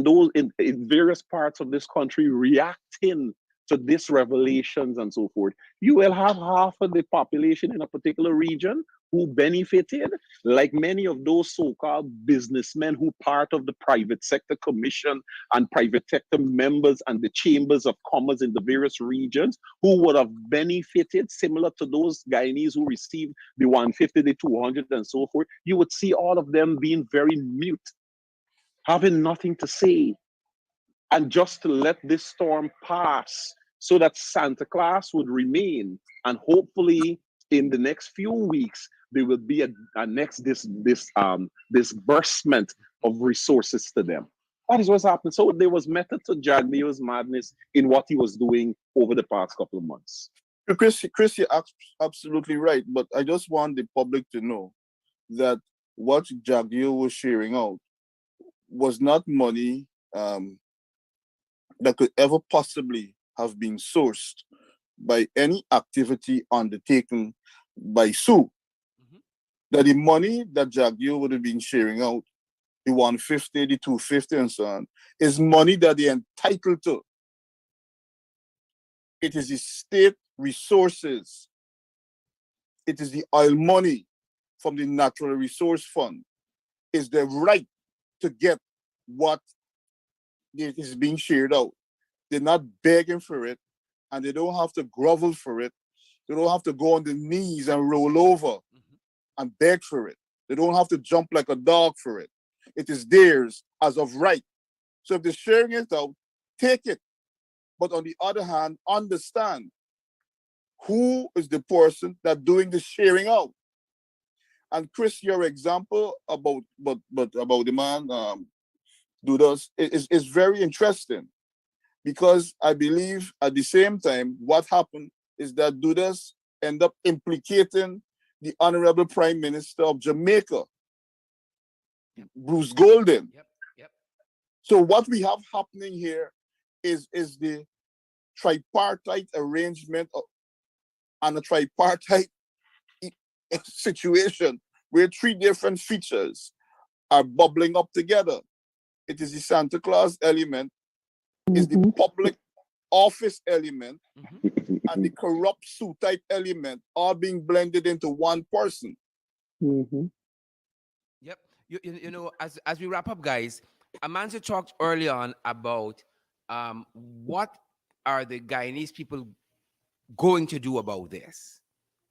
various parts of this country reacting to these revelations and so forth, you will have half of the population in a particular region who benefited, like many of those so-called businessmen who part of the private sector commission and private sector members and the chambers of commerce in the various regions who would have benefited, similar to those Guyanese who received the 150, the 200 and so forth. You would see all of them being very mute, having nothing to say, and just to let this storm pass so that Santa Claus would remain. And hopefully in the next few weeks, there will be a next disbursement of resources to them. That is what's happened. So there was method to Jaglio's madness in what he was doing over the past couple of months. Chris, you're absolutely right. But I just want the public to know that what Jaglio was sharing out was not money that could ever possibly have been sourced by any activity undertaken by Sue. That the money that Jaglio would have been sharing out, the 150, the 250 and so on, is money that they're entitled to. It is the state resources. It is the oil money from the Natural Resource Fund. It's their right to get what is being shared out. They're not begging for it, and they don't have to grovel for it. They don't have to go on the knees and roll over and beg for it. They don't have to jump like a dog for it. It is theirs as of right. So if they're sharing it out, take it. But on the other hand, understand who is the person that's doing the sharing out. And Chris, your example about the man Dudas is very interesting, because I believe at the same time what happened is that Dudas end up implicating the Honorable Prime Minister of Jamaica, Bruce Golden. Yep. So what we have happening here is the tripartite arrangement and a tripartite situation where three different features are bubbling up together. It is the Santa Claus element, is the public office element, and the corrupt suit type element, all being blended into one person. Yep. You know, as we wrap up, guys, Amanda talked early on about what are the Guyanese people going to do about this.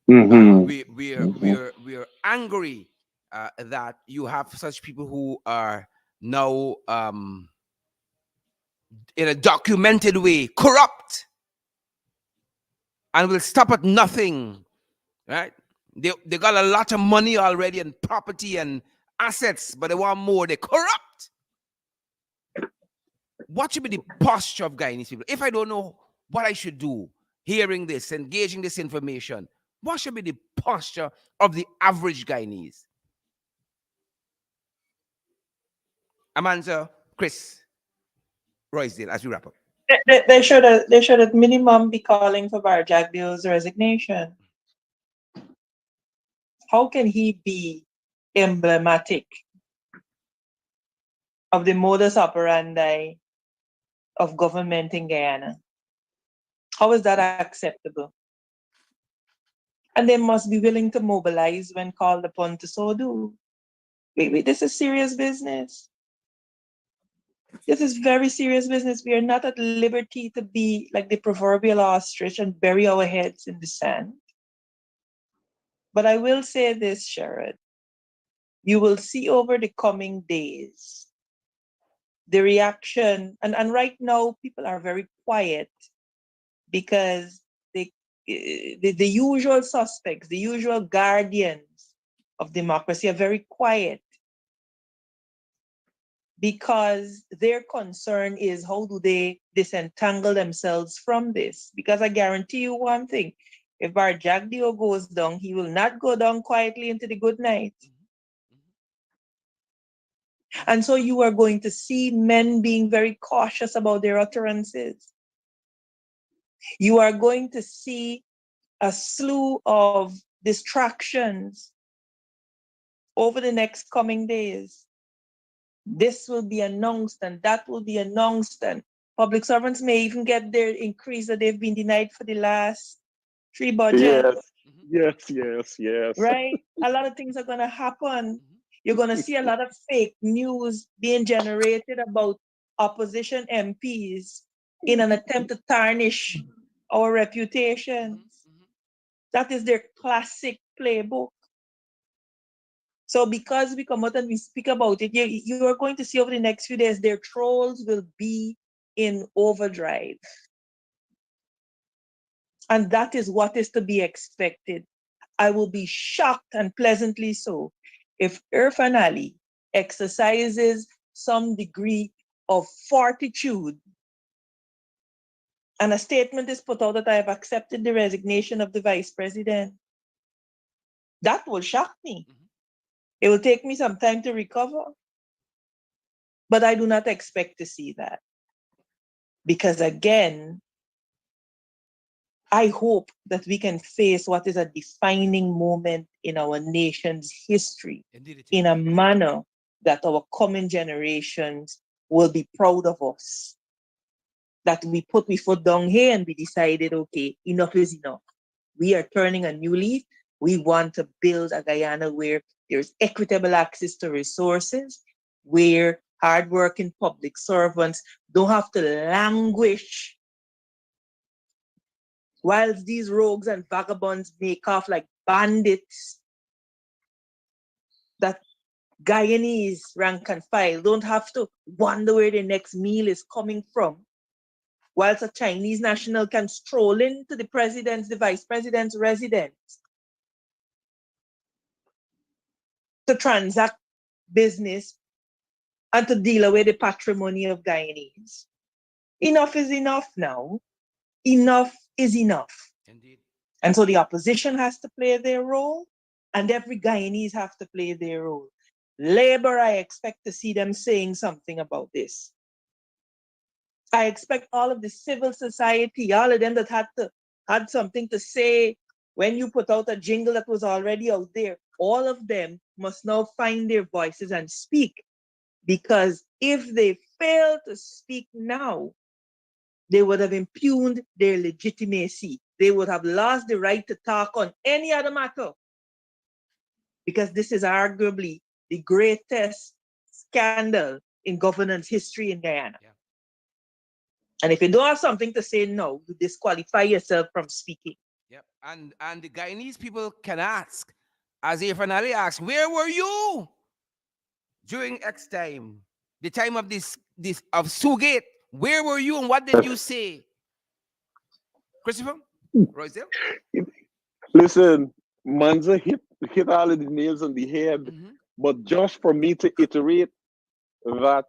We're angry that you have such people who are now in a documented way corrupt and will stop at nothing, right? They got a lot of money already and property and assets, but they want more. They're corrupt. what should be the posture of Guyanese people? If I don't know what I should do, hearing this, engaging this information, what should be the posture of the average Guyanese? Amanza, Chris, Roysdale, as we wrap up. They should at minimum be calling for Barjagdio's resignation. How can he be emblematic of the modus operandi of government in Guyana? How is that acceptable? And they must be willing to mobilize when called upon to so do. Wait, this is serious business. This is very serious business. We are not at liberty to be like the proverbial ostrich and bury our heads in the sand. But I will say this, Sherrod. You will see over the coming days the reaction, and right now people are very quiet because the usual suspects, the usual guardians of democracy are very quiet because their concern is how do they disentangle themselves from this? Because I guarantee you one thing, if Barjagdio goes down, he will not go down quietly into the good night. And so you are going to see men being very cautious about their utterances. You are going to see a slew of distractions over the next coming days. This will be announced and that will be announced, and public servants may even get their increase that they've been denied for the last 3 budgets. Yes. Right? A lot of things are going to happen. You're going to see a lot of fake news being generated about opposition MPs in an attempt to tarnish our reputations. That is their classic playbook. So because we come out and we speak about it, you are going to see over the next few days, their trolls will be in overdrive. And that is what is to be expected. I will be shocked, and pleasantly so, if Irfan Ali exercises some degree of fortitude and a statement is put out that I have accepted the resignation of the vice president. That will shock me. It will take me some time to recover. But I do not expect to see that. Because again, I hope that we can face what is a defining moment in our nation's history in a manner that our coming generations will be proud of us. That we put we foot down here and we decided, okay, enough is enough. We are turning a new leaf. We want to build a Guyana where there's equitable access to resources, where hardworking public servants don't have to languish whilst these rogues and vagabonds make off like bandits. That Guyanese rank and file don't have to wonder where their next meal is coming from, whilst a Chinese national can stroll into the vice president's residence to transact business and to deal away the patrimony of Guyanese. Enough is enough now. Enough is enough. Indeed. And so the opposition has to play their role, and every Guyanese have to play their role. Labor, I expect to see them saying something about this. I expect all of the civil society, all of them that had something to say when you put out a jingle that was already out there, all of them must now find their voices and speak. Because if they fail to speak now, they would have impugned their legitimacy. They would have lost the right to talk on any other matter. Because this is arguably the greatest scandal in governance history in Guyana. Yeah. And if you don't have something to say now, you disqualify yourself from speaking. Yep. And the Guyanese people can ask, as Irfan Ali asked, where were you during X time? The time of this of Sugate. Where were you and what did you say? Christopher? Roysdale? Listen, Manza hit all of the nails on the head, but just for me to iterate that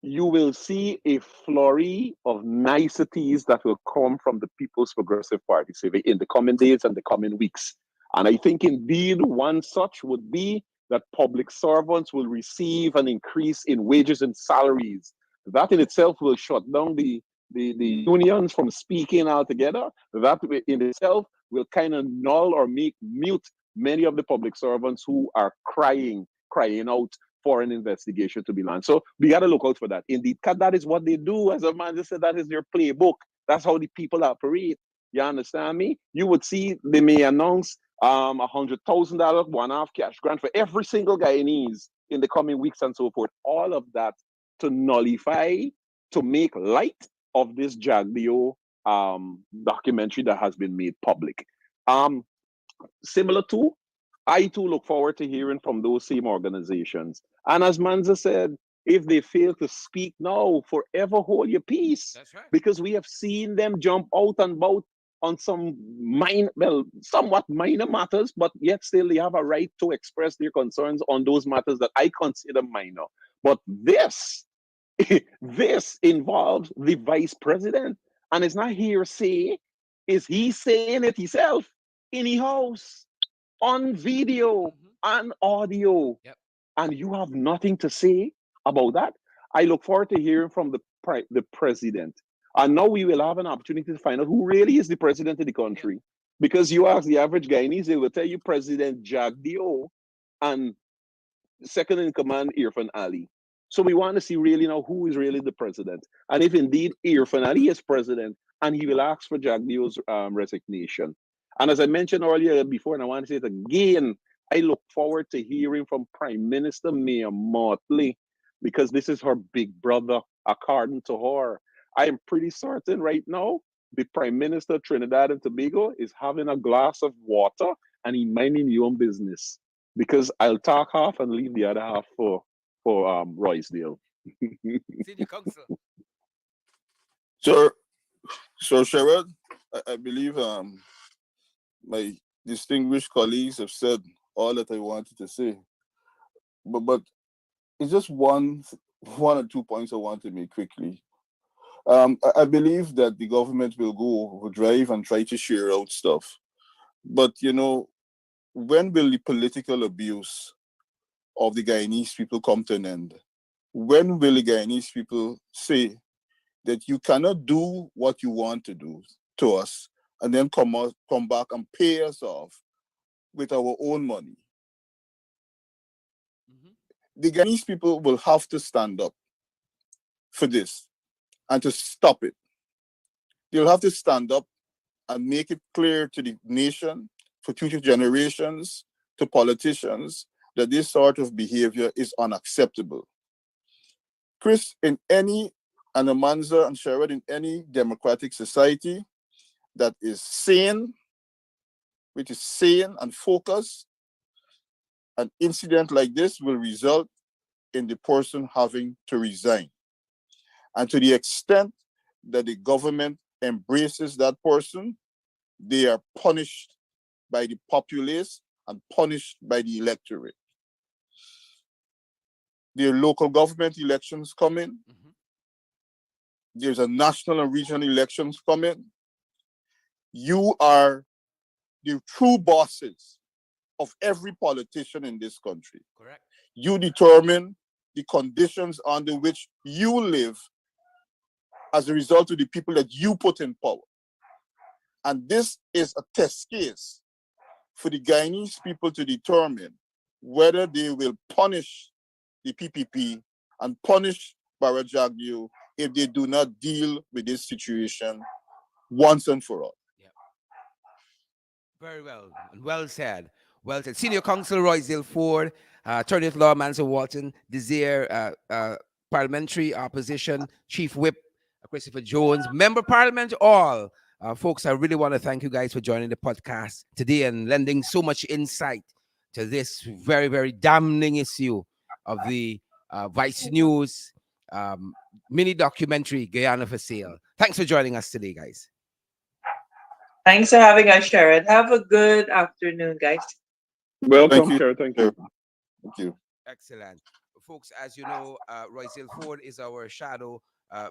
you will see a flurry of niceties that will come from the People's Progressive Party in the coming days and the coming weeks. And I think indeed one such would be that public servants will receive an increase in wages and salaries. That in itself will shut down the unions from speaking altogether. That in itself will kind of null or make mute many of the public servants who are crying out for an investigation to be launched. So we got to look out for that. Indeed, because that is what they do. As a man just said, that is their playbook. That's how the people operate. You understand me? You would see they may announce $100,000 one-off cash grant for every single Guyanese in the coming weeks and so forth. All of that to nullify, to make light of this Jaglio documentary that has been made public. Similar to, I too look forward to hearing from those same organizations. And as Manza said, if they fail to speak now, forever hold your peace. That's right. Because we have seen them jump out and about on some somewhat minor matters, but yet still they have a right to express their concerns on those matters that I consider minor. But this, this involves the vice president, and it's not hearsay. Is he saying it himself in his house, on video and audio, Yep. and you have nothing to say about that? I look forward to hearing from the president. And now we will have an opportunity to find out who really is the president of the country. Because you ask the average Guyanese, they will tell you President Jagdio and second in command Irfan Ali. So we want to see really now who is really the president. And if indeed Irfan Ali is president, and he will ask for Jagdio's resignation. And as I mentioned earlier before, and I want to say it again, I look forward to hearing from Prime Minister Mia Mottley, because this is her big brother, according to her. I am pretty certain right now the Prime Minister of Trinidad and Tobago is having a glass of water and he minding your own business. Because I'll talk half and leave the other half for Roysdale. Senior counsel. So, Sherrod, I believe my distinguished colleagues have said all that I wanted to say. But it's just one or 2 points I want to make quickly. I believe that the government will go overdrive and try to share out stuff. But, when will the political abuse of the Guyanese people come to an end? When will the Guyanese people say that you cannot do what you want to do to us and then come back and pay us off with our own money? The Guyanese people will have to stand up for this and to stop it. They'll have to stand up and make it clear to the nation, for future generations, to politicians, that this sort of behavior is unacceptable. Chris, and Amanza and Sherrod, in any democratic society that is sane, which is sane and focused, an incident like this will result in the person having to resign. And to the extent that the government embraces that person, they are punished by the populace and punished by the electorate. There are local government elections coming. There's a national and regional elections coming. You are the true bosses of every politician in this country. Correct. You determine the conditions under which you live as a result of the people that you put in power. And this is a test case for the Guyanese people to determine whether they will punish the PPP and punish Barra Jagdio if they do not deal with this situation once and for all. Yeah. Very well. And well said. Well said. Senior Counsel Roysdale Ford, Attorney at Law Mansa Walton, Desire Parliamentary Opposition, Chief Whip Christopher Jones, Member Parliament, all. Folks, I really want to thank you guys for joining the podcast today and lending so much insight to this very, very damning issue of the Vice News mini documentary, Guyana for Sale. Thanks for joining us today, guys. Thanks for having us, Sharon. Have a good afternoon, guys. Welcome, Thank you. Sharon. Thank you. Thank you. Excellent. folks, as you know, Royce Ford is our shadow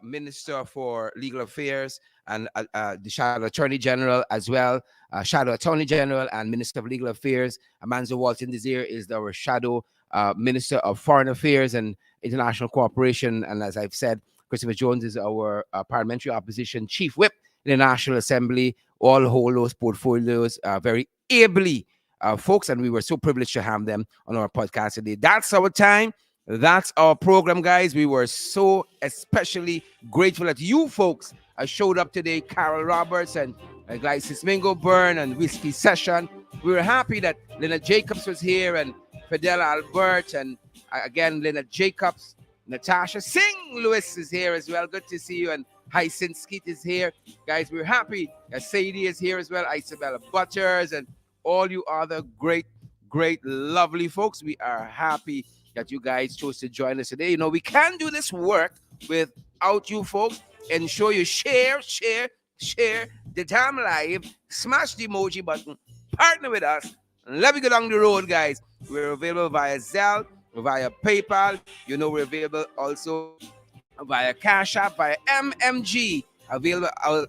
Minister for Legal Affairs and the Shadow Attorney General as well. Shadow Attorney General and Minister of Legal Affairs. Amanzo Walton Desir is our Shadow Minister of Foreign Affairs and International Cooperation. And as I've said, Christopher Jones is our Parliamentary Opposition Chief Whip in the National Assembly. All hold those portfolios very ably, folks, and we were so privileged to have them on our podcast today. That's our time. That's our program, guys. We were so especially grateful that you folks showed up today. Carol Roberts and Glycis Mingo Byrne and Whiskey Session. We were happy that Leonard Jacobs was here and Fidel Albert and again Leonard Jacobs. Natasha Singh Lewis is here as well. Good to see you. And Hyacinth Skeet is here. Guys, we're happy that Sadie is here as well. Isabella Butters and all you other great, lovely folks. We are happy that you guys chose to join us today. You know, we can't do this work without you folks. Ensure you share the damn live. Smash the emoji button. Partner with us. And let me go down the road, guys. We're available via Zelle, via PayPal. You know, we're available also via Cash App, via MMG. Available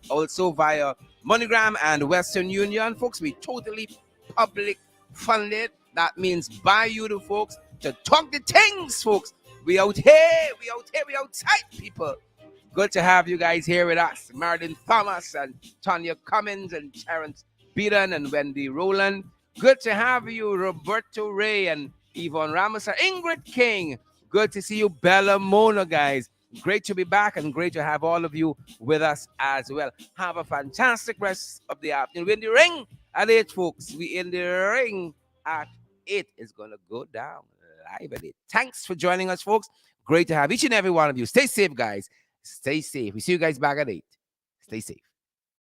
also via MoneyGram and Western Union. Folks, we totally public funded. That means by you the folks to talk the things, folks. We out here, we outside, people. Good to have you guys here with us. Marilyn Thomas and Tanya Cummins and Terrence Beaton and Wendy Rowland. Good to have you, Roberto Ray and Yvonne Ramos and Ingrid King. Good to see you, Bella Mona, guys. Great to be back and great to have all of you with us as well. Have a fantastic rest of the afternoon. We're in the ring at 8, folks. We in the ring at 8. It's going to go down live at 8. Thanks for joining us, folks. Great to have each and every one of you. Stay safe, guys. Stay safe. We see you guys back at 8. Stay safe.